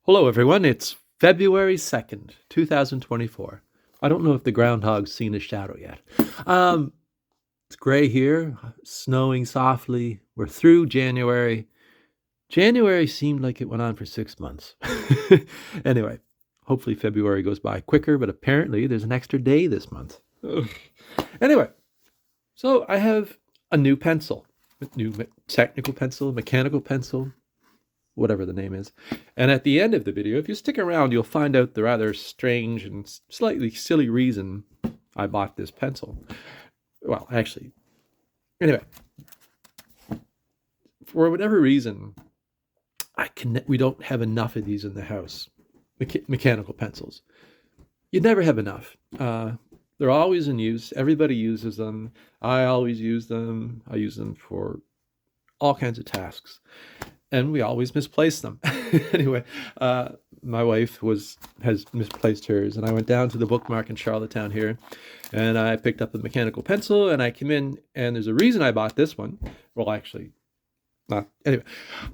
Hello, everyone. It's February 2nd, 2024. I don't know if the groundhog's seen a shadow yet. Um, it's gray here, snowing softly. We're through January. January seemed like it went on for 6 months. Anyway, hopefully February goes by quicker, but apparently there's an extra day this month. Ugh. Anyway, so I have a new pencil, a new technical pencil, mechanical pencil, whatever the name is. And at the end of the video, if you stick around, you'll find out the rather strange and slightly silly reason I bought this pencil. Well, actually, anyway, for whatever reason, we don't have enough of these in the house, mechanical pencils. You never have enough. They're always in use. Everybody uses them. I always use them. I use them for all kinds of tasks. And we always misplace them. Anyway, my wife has misplaced hers, and I went down to the bookmark in Charlottetown here, and I picked up a mechanical pencil, and I came in, and there's a reason I bought this one. Well, actually, anyway,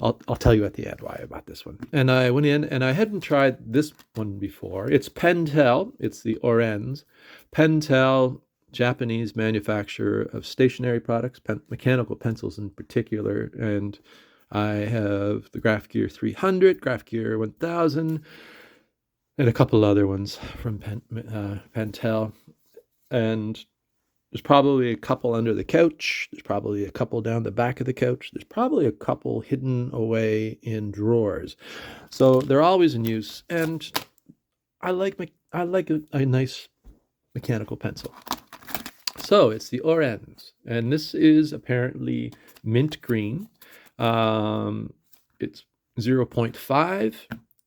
I'll tell you at the end why I bought this one. And I went in, and I hadn't tried this one before. It's Pentel. It's the Orenz. Pentel, Japanese manufacturer of stationery products, mechanical pencils in particular, and I have the Graph Gear 300, Graph Gear 1000, and a couple other ones from Pentel. And there's probably a couple under the couch. There's probably a couple down the back of the couch. There's probably a couple hidden away in drawers. So they're always in use. And I like a nice mechanical pencil. So it's the Orenz. And this is apparently mint green. It's 0.5,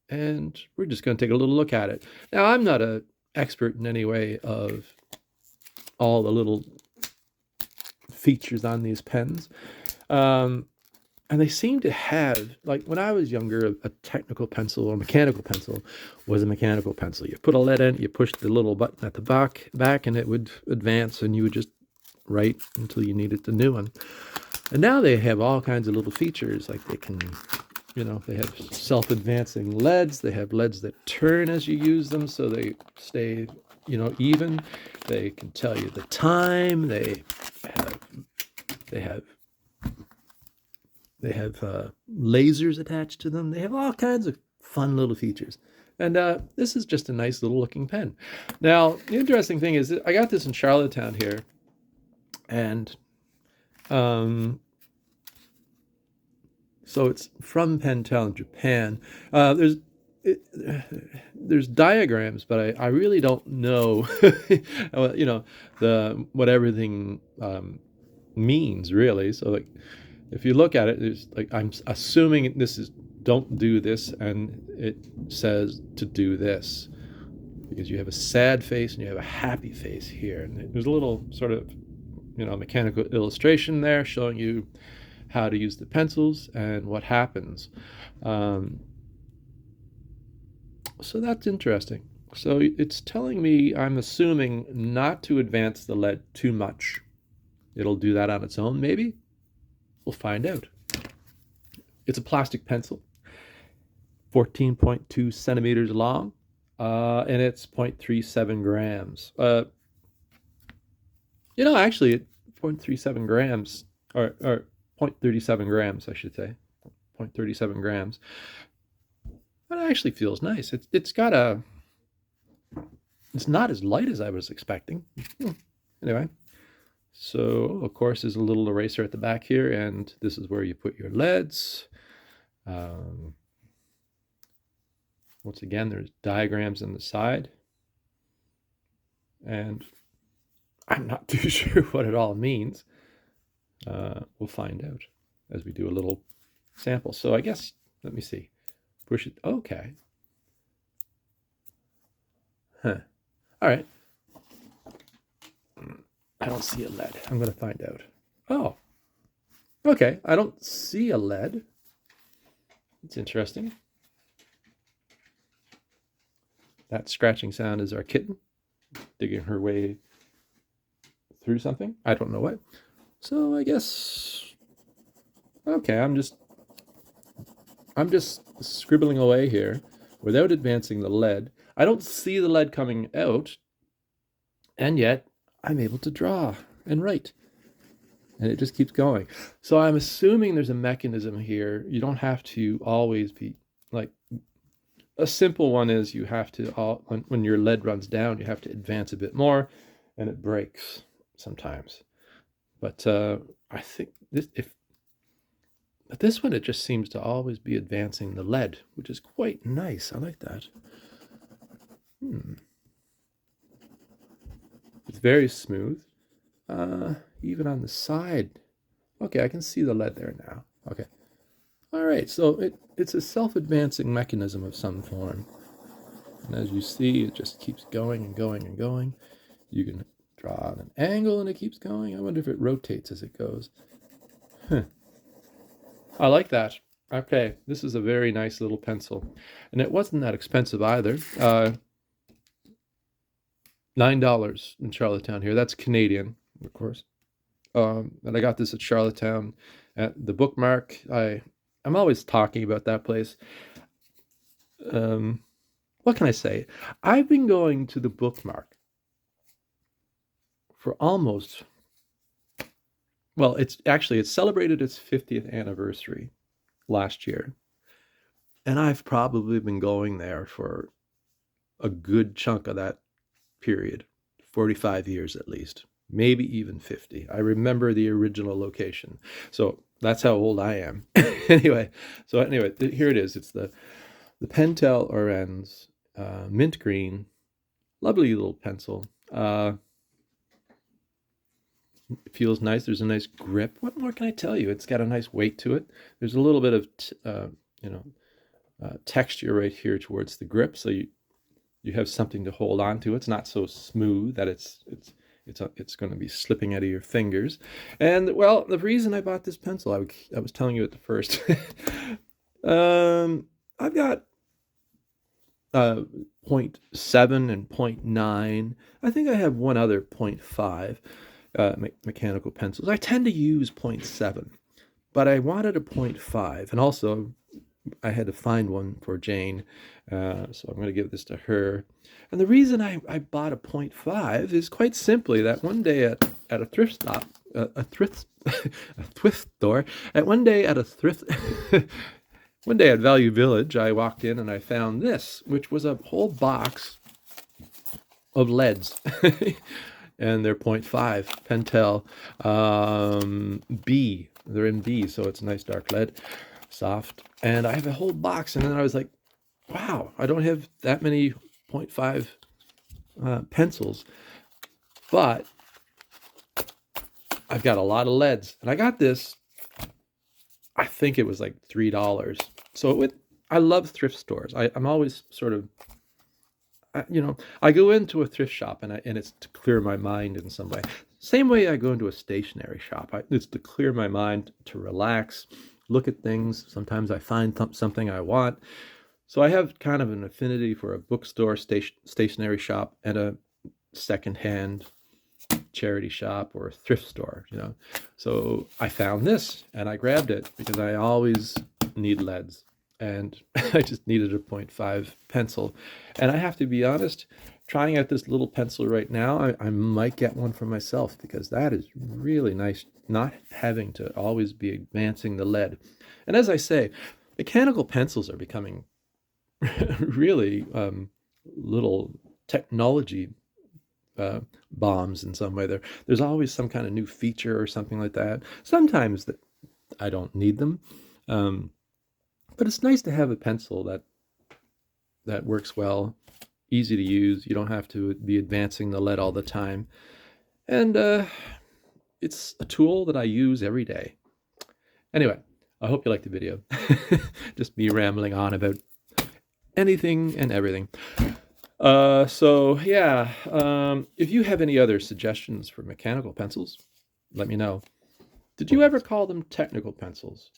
and we're just going to take a little look at it. Now, I'm not an expert in any way of all the little features on these pens. And they seem to have, like when I was younger, a technical pencil or mechanical pencil was a mechanical pencil. You put a lead in, you push the little button at the back, and it would advance, and you would just write until you needed the new one. And now they have all kinds of little features, like they can, they have self-advancing LEDs. They have LEDs that turn as you use them, so they stay, even. They can tell you the time. They have lasers attached to them. They have all kinds of fun little features. And this is just a nice little looking pen. Now, the interesting thing is that I got this in Charlottetown here, and so it's from Pentel in Japan. There's diagrams, but I really don't know, what everything means really. So like, if you look at it, there's like, I'm assuming this is don't do this, and it says to do this, because you have a sad face and you have a happy face here, and there's a little sort of mechanical illustration there showing you how to use the pencils and what happens. So that's interesting. So it's telling me, I'm assuming, not to advance the lead too much. It'll do that on its own, maybe? We'll find out. It's a plastic pencil, 14.2 centimeters long, and it's 0.37 grams. Actually, 0.37 grams, or 0.37 grams, I should say, 0.37 grams. But it actually feels nice. It's not as light as I was expecting. Anyway, so of course there's a little eraser at the back here, and this is where you put your LEDs. Once again, there's diagrams on the side, and I'm not too sure what it all means. We'll find out as we do a little sample. So I guess, let me see. Push it. Okay. Huh. All right. I don't see a lead. I'm going to find out. Oh. Okay. I don't see a lead. It's interesting. That scratching sound is our kitten digging her way through something. I don't know what. So I guess, okay, I'm just scribbling away here. without advancing the lead. I don't see the lead coming out, and yet I'm able to draw and write. And it just keeps going. So I'm assuming there's a mechanism here. You don't have to always be like, a simple one is you have to, when your lead runs down, you have to advance a bit more and it breaks sometimes. But I think but this one, it just seems to always be advancing the lead, which is quite nice. I like that. It's very smooth. Even on the side. Okay, I can see the lead there now. Okay. All right, so it's a self-advancing mechanism of some form. And as you see, it just keeps going and going and going. You can draw at an angle and it keeps going. I wonder if it rotates as it goes. Huh. I like that. Okay, this is a very nice little pencil. And it wasn't that expensive either. $9 in Charlottetown here. That's Canadian, of course. And I got this at Charlottetown at the Bookmark. I'm always talking about that place. What can I say? I've been going to the Bookmark for almost, well, it's celebrated its 50th anniversary last year. And I've probably been going there for a good chunk of that period, 45 years at least, maybe even 50. I remember the original location. So that's how old I am. Anyway, here it is. It's the Pentel Orenz mint green, lovely little pencil. It feels nice. There's a nice grip. What more can I tell you? It's got a nice weight to it. There's a little bit of texture right here towards the grip, so you have something to hold on to. It's not so smooth that it's going to be slipping out of your fingers. And well, the reason I bought this pencil, I was telling you at the first. I've got 0.7 and 0.9. I think I have one other 0.5 mechanical pencils. I tend to use 0.7, but I wanted a 0.5, and also I had to find one for Jane, so I'm going to give this to her. And the reason I bought a 0.5 is quite simply that one day at a thrift stop, a thrift store, one day at Value Village, I walked in and I found this, which was a whole box of leads. And they're 0.5 Pentel B. They're in B, so it's a nice dark lead, soft. And I have a whole box, and then I was like, wow, I don't have that many 0.5 pencils, but I've got a lot of leads. And I got this, I think it was like $3. So I love thrift stores. I'm always sort of, I go into a thrift shop and it's to clear my mind in some way. Same way I go into a stationery shop. It's to clear my mind, to relax, look at things. Sometimes I find something I want. So I have kind of an affinity for a bookstore, stationery shop, and a secondhand charity shop or a thrift store, So I found this and I grabbed it because I always need leads. And I just needed a 0.5 pencil. And I have to be honest, trying out this little pencil right now, I might get one for myself, because that is really nice, not having to always be advancing the lead. And as I say, mechanical pencils are becoming really little technology bombs in some way. There's always some kind of new feature or something like that. Sometimes I don't need them. But it's nice to have a pencil that works well, easy to use. You don't have to be advancing the lead all the time. And it's a tool that I use every day. Anyway, I hope you liked the video. Just me rambling on about anything and everything. So yeah, if you have any other suggestions for mechanical pencils, let me know. Did you ever call them technical pencils?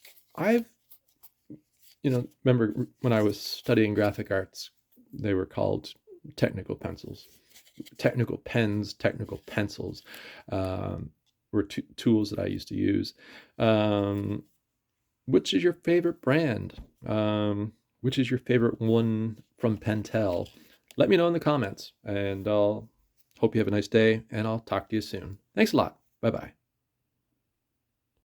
Remember when I was studying graphic arts, they were called technical pencils. Technical pens, technical pencils were tools that I used to use. Which is your favorite brand? which is your favorite one from Pentel? Let me know in the comments, and I'll hope you have a nice day, and I'll talk to you soon. Thanks a lot. Bye-bye.